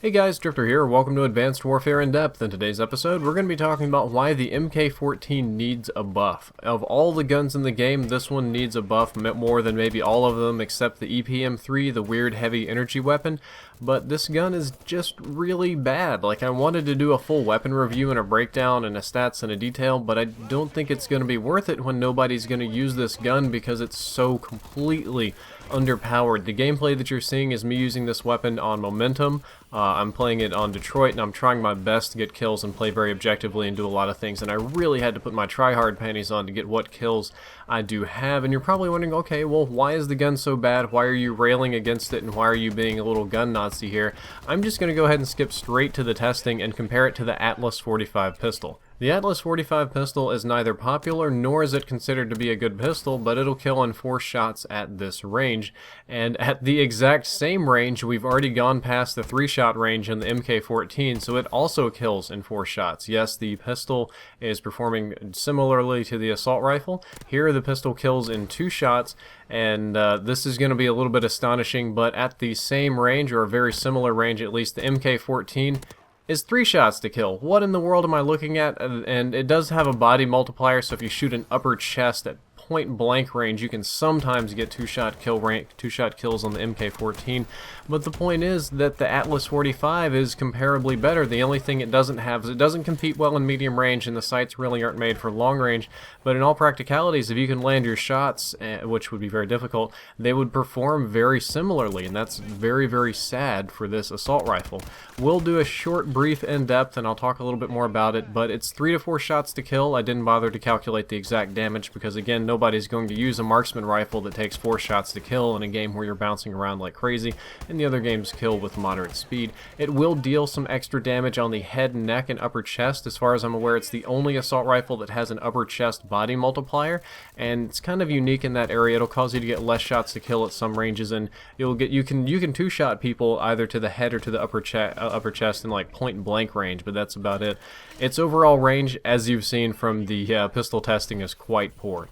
Hey guys, Drifter here. Welcome to Advanced Warfare In Depth. In today's episode, we're going to be talking about why the MK14 needs a buff. Of all the guns in the game, this one needs a buff more than maybe all of them except the EPM3, the weird heavy energy weapon. But this gun is just really bad. Like, I wanted to do a full weapon review and a breakdown and a stats and a detail, but I don't think it's going to be worth it when nobody's going to use this gun because it's so completely underpowered. The gameplay that you're seeing is me using this weapon on momentum. I'm playing it on Detroit, and I'm trying my best to get kills and play very objectively and do a lot of things, and I really had to put my try-hard panties on to get what kills I do have. And you're probably wondering, okay, well, why is the gun so bad? Why are you railing against it, and why are you being a little gun Nazi here? I'm just going to go ahead and skip straight to the testing and compare it to the Atlas 45 pistol. The Atlas 45 pistol is neither popular nor is it considered to be a good pistol, but it'll kill in 4 shots at this range. And at the exact same range, we've already gone past the 3-shot range in the MK14, so it also kills in 4 shots. Yes, the pistol is performing similarly to the assault rifle. Here the pistol kills in 2 shots, and this is going to be a little bit astonishing, but at the same range, or a very similar range at least, the MK14 is 3 shots to kill. What in the world am I looking at? And it does have a body multiplier, so if you shoot an upper chest at point blank range, you can sometimes get 2-shot kills on the MK14. But the point is that the Atlas 45 is comparably better. The only thing it doesn't have is it doesn't compete well in medium range, and the sights really aren't made for long range. But in all practicalities, if you can land your shots, which would be very difficult, they would perform very similarly, and that's very, very sad for this assault rifle. We'll do a short, brief in-depth, and I'll talk a little bit more about it, but it's 3 to 4 shots to kill. I didn't bother to calculate the exact damage because, again, nobody's going to use a marksman rifle that takes 4 shots to kill in a game where you're bouncing around like crazy, and the other games kill with moderate speed. It will deal some extra damage on the head, neck, and upper chest. As far as I'm aware, it's the only assault rifle that has an upper chest body multiplier, and it's kind of unique in that area. It'll cause you to get less shots to kill at some ranges, and you can 2-shot people either to the head or to the upper chest in like point blank range, but that's about it. Its overall range, as you've seen from the pistol testing, is quite poor.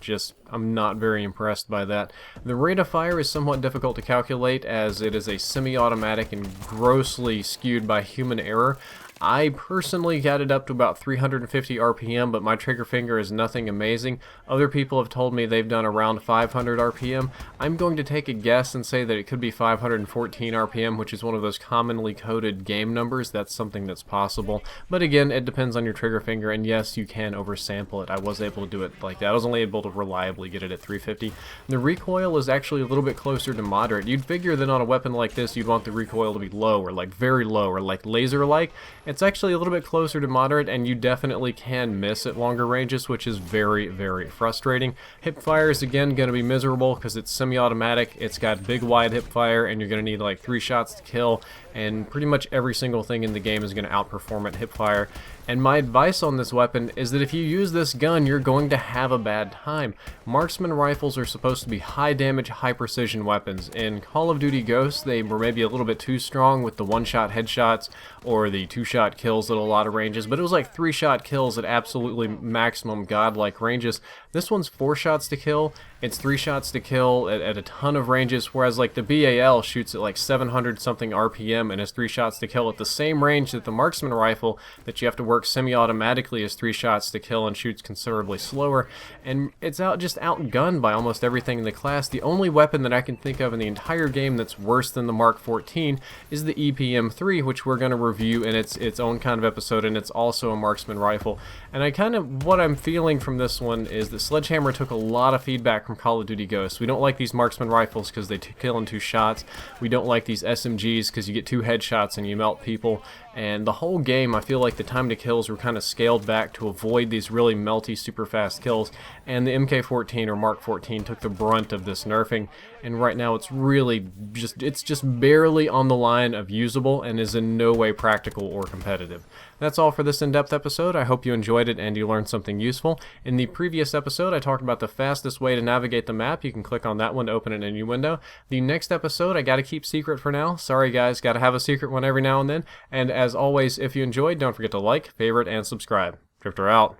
I'm not very impressed by that. The rate of fire is somewhat difficult to calculate as it is a semi-automatic and grossly skewed by human error. I personally got it up to about 350 RPM, but my trigger finger is nothing amazing. Other people have told me they've done around 500 RPM. I'm going to take a guess and say that it could be 514 RPM, which is one of those commonly coded game numbers. That's something that's possible. But again, it depends on your trigger finger, and yes, you can oversample it. I was able to do it like that. I was only able to reliably get it at 350. The recoil is actually a little bit closer to moderate. You'd figure that on a weapon like this, you'd want the recoil to be low, or like very low, or like laser-like. It's actually a little bit closer to moderate, and you definitely can miss at longer ranges, which is very, very frustrating. Hip fire is again going to be miserable because it's semi-automatic. It's got big wide hip fire, and you're going to need like 3 shots to kill, and pretty much every single thing in the game is going to outperform at hip fire. And my advice on this weapon is that if you use this gun, you're going to have a bad time. Marksman rifles are supposed to be high damage, high precision weapons. In Call of Duty Ghosts, they were maybe a little bit too strong with the 1-shot headshots or the 2-shot kills at a lot of ranges, but it was like 3-shot kills at absolutely maximum godlike ranges. This one's 4 shots to kill. It's 3 shots to kill at a ton of ranges, whereas like the BAL shoots at like 700 something RPM and has 3 shots to kill at the same range that the marksman rifle that you have to work semi-automatically is 3 shots to kill and shoots considerably slower, and it's just outgunned by almost everything in the class. The only weapon that I can think of in the entire game that's worse than the Mark 14 is the EPM3, which we're going to review in its own kind of episode, and it's also a marksman rifle. And what I'm feeling from this one is that Sledgehammer took a lot of feedback from Call of Duty Ghosts. We don't like these marksman rifles because they kill in 2 shots. We don't like these SMGs because you get 2 headshots and you melt people. And the whole game, I feel like the time to kills were kind of scaled back to avoid these really melty, super fast kills. And the MK14 or Mark 14 took the brunt of this nerfing. And right now it's really just barely on the line of usable and is in no way practical or competitive. That's all for this in-depth episode. I hope you enjoyed it and you learned something useful. In the previous episode, I talked about the fastest way to navigate the map. You can click on that one to open it in a new window. The next episode, I gotta keep secret for now. Sorry guys, gotta have a secret one every now and then. And as always, if you enjoyed, don't forget to like, favorite, and subscribe. Drifter out.